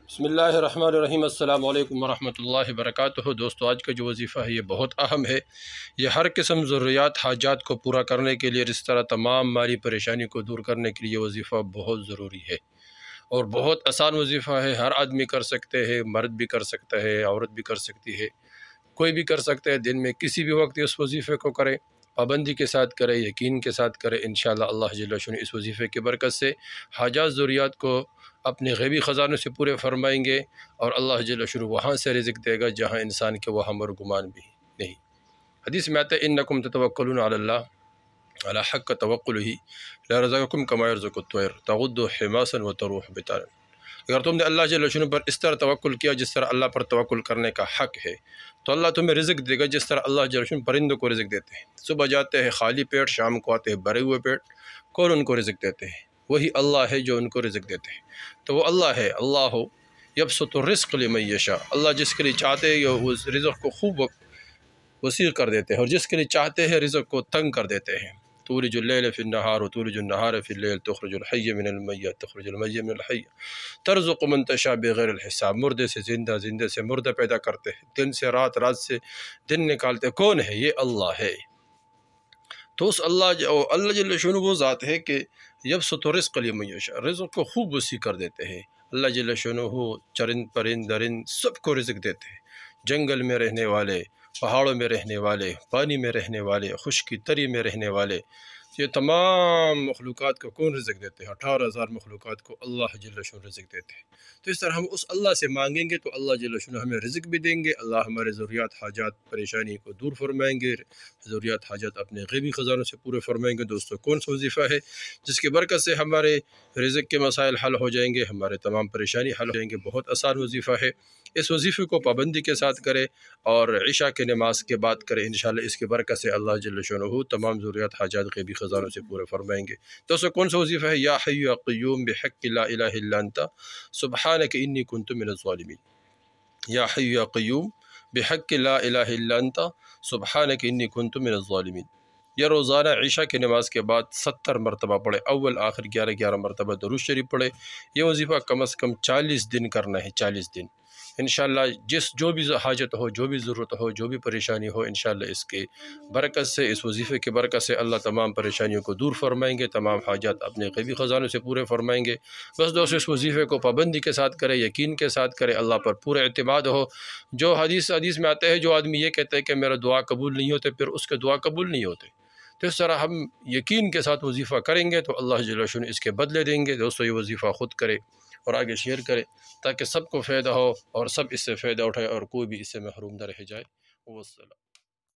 بسم اللہ الرحمن الرحیم۔ السلام علیکم ورحمۃ اللہ وبرکاتہ۔ دوستو، آج کا جو وظیفہ ہے یہ بہت اہم ہے۔ یہ ہر قسم ضروریات حاجات کو پورا کرنے کے لیے، اس طرح تمام مالی پریشانی کو دور کرنے کے لیے یہ وظیفہ بہت ضروری ہے اور بہت آسان وظیفہ ہے۔ ہر آدمی کر سکتے ہیں، مرد بھی کر سکتا ہے، عورت بھی کر سکتی ہے، کوئی بھی کر سکتا ہے۔ دن میں کسی بھی وقت اس وظیفے کو کرے، پابندی کے ساتھ کرے، یقین کے ساتھ کرے، انشاءاللہ اللہ جل شانہ اس وظیفے کی برکت سے حاجات ضروریات کو اپنے غیبی خزانوں سے پورے فرمائیں گے، اور اللہ جل شانہ وہاں سے رزق دے گا جہاں انسان کے وہم اور گمان بھی نہیں۔ حدیث میں آتا ہے انکم تتوکلون علی اللہ علی حق توکلہ لرزقکم کما یرزق الطیر تغدو حماسا وتروح بطانا۔ اگر تم نے اللہ جل شانہ پر اس طرح توکل کیا جس طرح اللہ پر توکل کرنے کا حق ہے، تو اللہ تمہیں رزق دے گا جس طرح اللہ جل شانہ پرندوں کو رزق دیتے ہیں۔ صبح جاتے ہیں خالی پیٹ، شام کو آتے ہیں بھرے ہوئے پیٹ، کون ان کو رزق دیتے ہیں؟ وہی اللہ ہے جو ان کو رزق دیتے ہیں۔ تو وہ اللہ ہے، اللہ یبسط الرزق لمن یشاء، اللہ جس کے لیے چاہتے ہیں اس رزق کو خوب وسیع کر دیتے ہیں، اور جس کے لیے چاہتے ہیں رزق کو تنگ کر دیتے ہیں۔ تولج اللیل فی النہار وتولج النہار فی اللیل تخرج الحی من المیت تخرج المیت من الحی ترزق من تشاء بغیر الحساب۔ مردے سے زندہ، زندے سے مردہ پیدا کرتے ہیں، دن سے رات، رات سے دن نکالتے ہیں۔ کون ہے؟ یہ اللہ ہے۔ تو اس اللہ جل شانہ وہ ذات ہے کہ یبسط الرزق لمن یشاء، رزق کو خوب وسیع کر دیتے ہیں۔ اللہ جل شانہ چرند پرند درند سب کو رزق دیتے ہیں، جنگل میں رہنے والے، پہاڑوں میں رہنے والے، پانی میں رہنے والے، خشکی تری میں رہنے والے، یہ تمام مخلوقات کو کون رزق دیتے ہیں؟ 18,000 مخلوقات کو اللہ جل شانہ رزق دیتے ہیں۔ تو اس طرح ہم اس اللہ سے مانگیں گے تو اللہ جل شانہ ہمیں رزق بھی دیں گے، اللہ ہمارے ضروریات حاجات پریشانی کو دور فرمائیں گے، ضروریات حاجات اپنے غیبی خزانوں سے پورے فرمائیں گے۔ دوستو، کون سا وظیفہ ہے جس کی برکت سے ہمارے رزق کے مسائل حل ہو جائیں گے، ہمارے تمام پریشانی حل ہو جائیں گے؟ بہت آسان وظیفہ ہے۔ اس وظیفے کو پابندی کے ساتھ کرے اور عشاء کے نماز کے بعد کرے، انشاءاللہ اس کی برکت سے اللہ جل شانہ تمام ضروریات حاجات غیبی خزانوں سے پورے فرمائیں گے۔ دوستو، کون سا وظیفہ ہے؟ یا حی یا قیوم بحق لا الہ الا انت سبحانک انی کنت من الظالمین۔ یا حی یا قیوم بحق لا الہ الا انت سبحانک انی کنت من الظالمین۔ یہ روزانہ عشاء کی نماز کے بعد 70 مرتبہ پڑھے، اول آخر 11 مرتبہ درود شریف پڑھے۔ یہ وظیفہ کم از کم 40 دن کرنا ہے، 40 دن۔ انشاءاللہ جو بھی حاجت ہو، جو بھی ضرورت ہو، جو بھی پریشانی ہو، انشاءاللہ اس کے برکت سے، اس وظیفے کی برکت سے اللہ تمام پریشانیوں کو دور فرمائیں گے، تمام حاجات اپنے غیبی خزانوں سے پورے فرمائیں گے۔ بس دوستو، اس وظیفے کو پابندی کے ساتھ کرے، یقین کے ساتھ کرے، اللہ پر پورا اعتماد ہو۔ جو حدیث میں آتا ہے، جو آدمی یہ کہتا ہے کہ میرا دعا قبول نہیں ہوتے، پھر اس کے دعا قبول نہیں ہوتے۔ تو اس طرح ہم یقین کے ساتھ وظیفہ کریں گے تو اللہ جل شانہ اس کے بدلے دیں گے۔ دوستو، یہ وظیفہ خود کرے اور آگے شیئر کرے تاکہ سب کو فائدہ ہو اور سب اس سے فائدہ اٹھائے اور کوئی بھی اس سے محروم نہ رہ جائے۔ والسلام۔